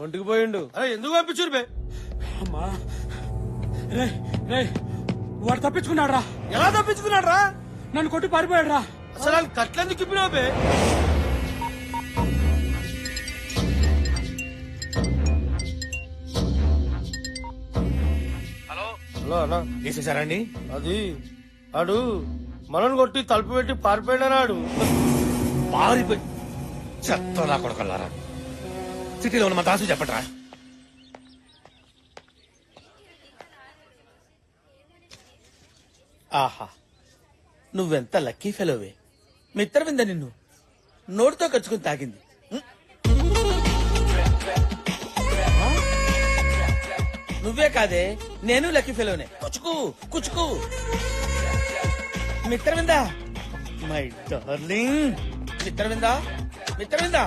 ఒంటికి పోయిండు. అరే ఎందుకు పంపించురు బే? అమ్మా రే రే వాడు తప్పించుకున్నాడు రా. ఎలా తప్పించుకున్నాడు రా? నన్ను కొట్టి పారిపోయాడు రా. అసలు ఆయన కట్లెందుకు ఇప్పినావు బే? హలో అన్నా, వేసేసారండి? అది ఆడు మనల్ని కొట్టి తలుపు పెట్టి పారిపోయినాడు. పారిపోయి చెత్త నా కొడకల్లారా. సిటీలో ఉన్న మా దాసు చెప్పట్రా. ఆహా, నువ్వెంత లక్కీ ఫెలోవే. మిత్రవింద నిన్ను నోటితో కచ్చుకుని తాగింది. నువ్వే కాదే, నేను లక్కీ ఫెలోనే. కుచుకు కుచుకు. Mitravinda, my darling. Mitravinda, Mitravinda,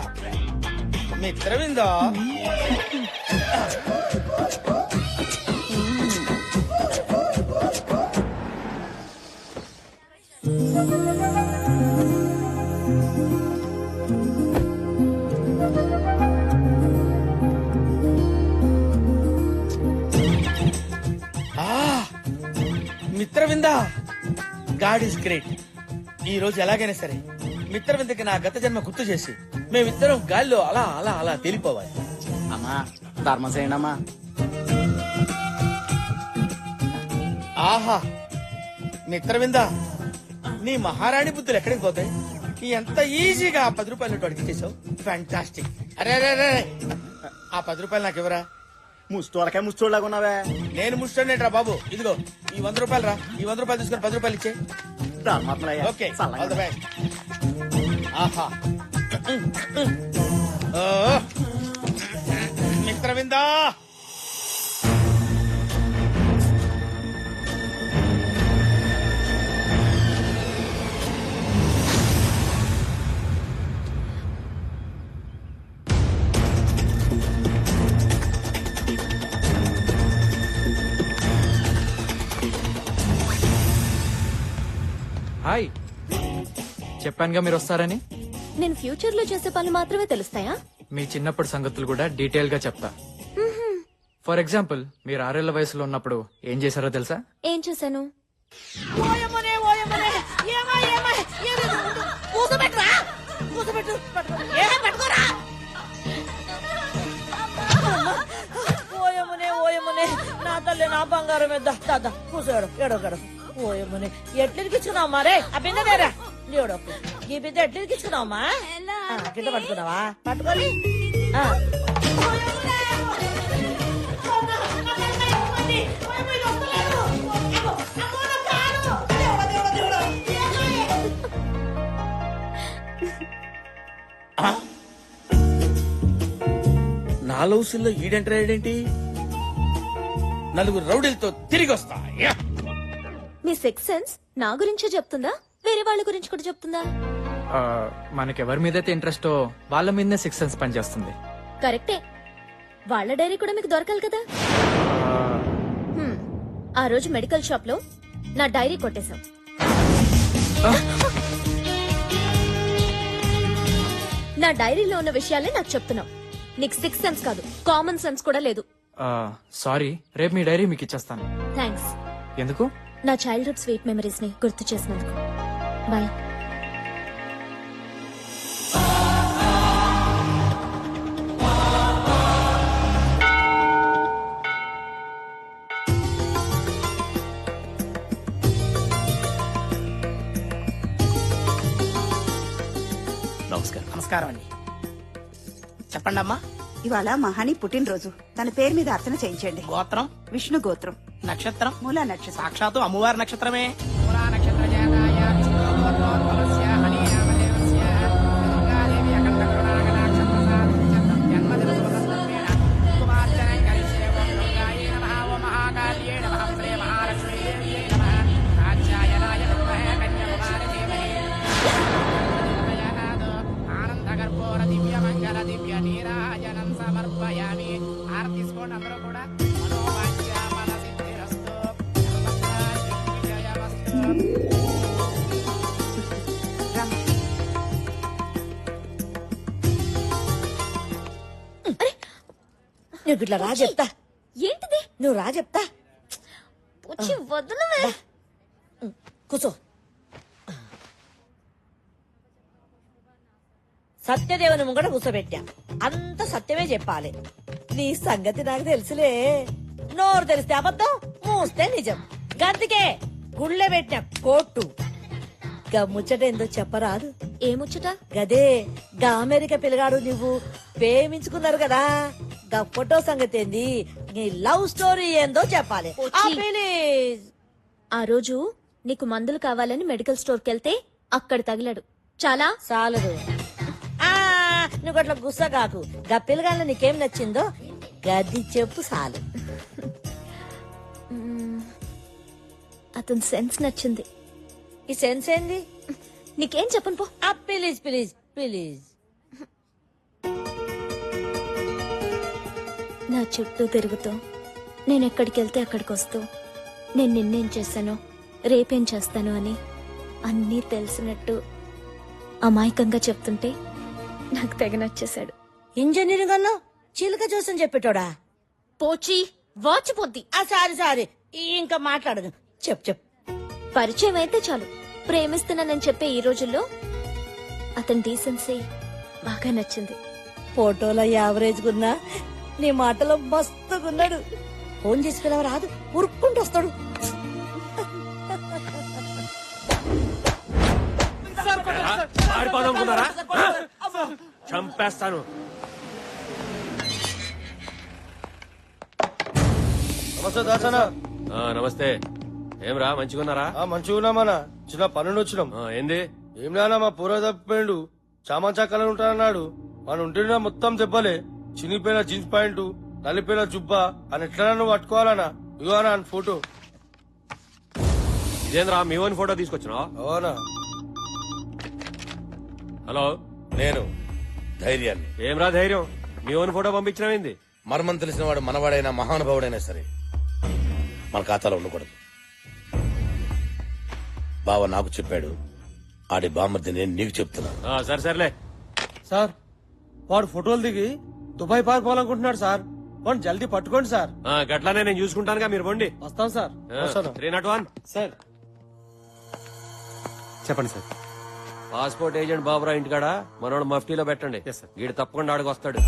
Mitravinda. Mitravinda, God is great. ఈ రోజు ఎలాగైనా సరే మిత్రవిందకి నా గత జన్మ గుర్తు చేసి మేమిద్దరం గాల్లో అలా అలా అలా తేలిపోవాలి. అమ్మా ధర్మం చేయండి అమ్మా. ఆహా, మిత్రవింద, నీ మహారాణి బుద్ధులు ఎక్కడికి పోతాయి? ఎంత ఈజీగా ఆ 10 రూపాయలు నోటు అడిగి చేసావు. ఫ్యాంటాస్టిక్. అరే అరే అరే, ఆ 10 రూపాయలు నాకు ఇవ్వరా. ముష్టోళ్ళకే ముష్టోళ్ళగా ఉన్నావే. నేను ముష్టోనేట్రా బాబు. ఇదిగో ఈ 100 రూపాయలు రా. ఈ 100 రూపాయలు తీసుకొని 10 రూపాయలు ఇచ్చే. Okay, all the best. ఆహా, ఓ మిత్రవిందా. హాయ్, చెప్పానుగా మీరు వస్తారని. నేను ఫ్యూచర్ లో చేసే పనులు మాత్రమే తెలుస్తాయా? మీ చిన్నప్పటి సంగతులు కూడా డీటెయిల్ గా చెప్తా. ఫర్ ఎగ్జాంపుల్, మీరు 6 ఏళ్ల వయసులో ఉన్నప్పుడు ఏం చేశారో తెలుసా? ఏం చేశాను? నా తల్లి నా బంగారం దాదా కూసాడు ఎడగడు. ఓయమ్మని ఎట్లిరికిచ్చుకున్నావు మరే ఆ బిందెరా లేడకు. ఈ బిందె ఎట్లిరికిచ్చుకున్నావమ్మా? కింద పట్టుకున్నావా? పట్టుకోని నా లౌసుల్లో ఈడెంటరాడేంటి? నలుగురు రౌడీలతో తిరిగి వస్తా. యా! మీ సిక్స్ సెన్స్ నా గురించే చెప్తుందా, వేరే వాళ్ళ గురించి కూడా చెప్తుందా? మనకెవరి మీదైతే ఇంట్రెస్టో వాళ్ళ మీదనే 6 సెన్స్ పనిచేస్తుంది. కరెక్టే. వాళ్ళ డైరీ కూడా మీకు దొరకాలి కదా. ఆ రోజు మెడికల్ షాప్ లో నా డైరీ కొట్టేశాం. నా డైరీలో ఉన్న విషయాలే నాకు చెప్తున్నావు. నీకు 6 సెన్స్ కాదు, కామన్ సెన్స్ కూడా లేదు. సారీ, రేపు మీ డైరీ మీకు ఇచ్చేస్తాను. థ్యాంక్స్. ఎందుకు? నా చైల్డ్హుడ్ స్వీట్ మెమరీస్ ని గుర్తు చేసినందుకు. బాయ్. నమస్కారం అండి. చెప్పండి అమ్మా. ఇవాళ మహాని పుట్టినరోజు. తన పేరు మీద అర్చన చేయించండి. గోత్రం విష్ణు గోత్రం. నక్షత్రం మూలా నక్షత్రం. సాక్షాత్తు అమ్మవారి నక్షత్రమే. నువ్వు ఇట్లా రా చెప్తా ఏంటిది నువ్వు రా చెప్తా పుచ్చి వదలవే. కూర్చో సత్యదేవుని ముంగట కూర్చోబెట్టా అంత సత్యమే చెప్పాలి. నీ సంగతి నాకు తెలుసులే. నోరు తెలిస్తే అబద్ధం, మూస్తే నిజం. గందుకే గుళ్ళె పెట్టిన కోట్టు ముచ్చట ఏందో చెప్పరాదు. ఏముచ్చట? గదే గా అమెరికా పిల్లగాడు నువ్వు ప్రేమించుకున్నారు కదా, గా ఫోటో సంగతి ఏంది, నీ లవ్ స్టోరీ ఏందో చెప్పాలి. ఆ, ప్లీజ్. ఆ రోజు నీకు మందులు కావాలని మెడికల్ స్టోర్ కెళ్తే అక్కడ తగిలాడు. చాలా చాలదు. ఆ నువ్వు అట్లా గుస్సా కాకు. గా పిల్లగాళ్ళ నీకేం నచ్చిందో గది చెప్పు చాలు. అతని సెన్స్ నచ్చింది. ఈ సెన్స్ ఏంది? నీకేం చెప్పను పో. ఆ ప్లీజ్ ప్లీజ్ ప్లీజ్. నా చుట్టూ తిరుగుతూ నేను ఎక్కడికి వెళ్తే అక్కడికి వస్తూ నేను నిన్నేం చేశాను రేపేం చేస్తాను అని అన్నీ తెలిసినట్టు అమాయకంగా చెప్తుంటే నాకు తెగ నచ్చేశాడు. ఇంజనీరింగ్ అన్నా చిలుక చూసని చెప్పేటోడా? పోచి వాచిపోద్ది. ఆ సారీ సారీ, ఇంకా మాట్లాడదు. చెప్పు చెప్పు. పరిచయం అయితే చాలు ప్రేమిస్తున్నానని చెప్పే ఈ రోజుల్లో అతని డీసెన్సీ బాగా నచ్చింది. ఫోటోలో యావరేజ్ గున్నా నీ మాటలో మస్తుగున్నాడు. ఫోన్ చేసి పిలవ రాదు, ఉరుక్కుంటూ వస్తాడు. చంపేస్తాను. నమస్తే దాసనా. నమస్తే. ఏమ్రా మంచిగున్నారా? మంచిగా ఉన్నామన్నా. చిన్న పనుండి వచ్చినాం. ఏంది? ఏం నానా మా పూర్వ తప్పిపోయిండు. చామంచా కలర్ ఉంటానన్నాడు. మన ఉంటున్నా మొత్తం దెబ్బలే. చినిపోయిన జీన్స్ ప్యాంటు, నలిపోయిన జుబ్బా అని ఎట్లా నువ్వు పట్టుకోవాలనా? ఇవ్వనా ఫోటో. ఇదేంద్రా మీ ఓన్ ఫోటో తీసుకొచ్చినా? అవునా? హలో, నేను ధైర్యాన్ని. ఏమ్రా ధైర్యం? మీ ఓన్ ఫోటో పంపించినవింది? మర్మం తెలిసిన వాడు మనవాడైనా మహానుభావుడైనా సరే మన ఖాతాలో ఉండకూడదు. బావ నాకు చెప్పాడు, ఆడి బామ్మర్ది నేను నీకు చెప్తున్నా. సరే సర్లే. సార్ వాడు ఫోటోలు దిగి దుబాయ్ పార్క్ పోవాలనుకుంటున్నాడు సార్. వాడు జల్దీ పట్టుకోండి సార్. గట్లానే నేను చూసుకుంటానుగా, మీరు పోండి. వస్తాం సార్. 301. సార్ చెప్పండి సార్. పాస్పోర్ట్ ఏజెంట్ బాబురా ఇంటికాడ మనోడు మఫ్టీలో పెట్టండి. వీడు తప్పకుండా ఆడికి వస్తాడు.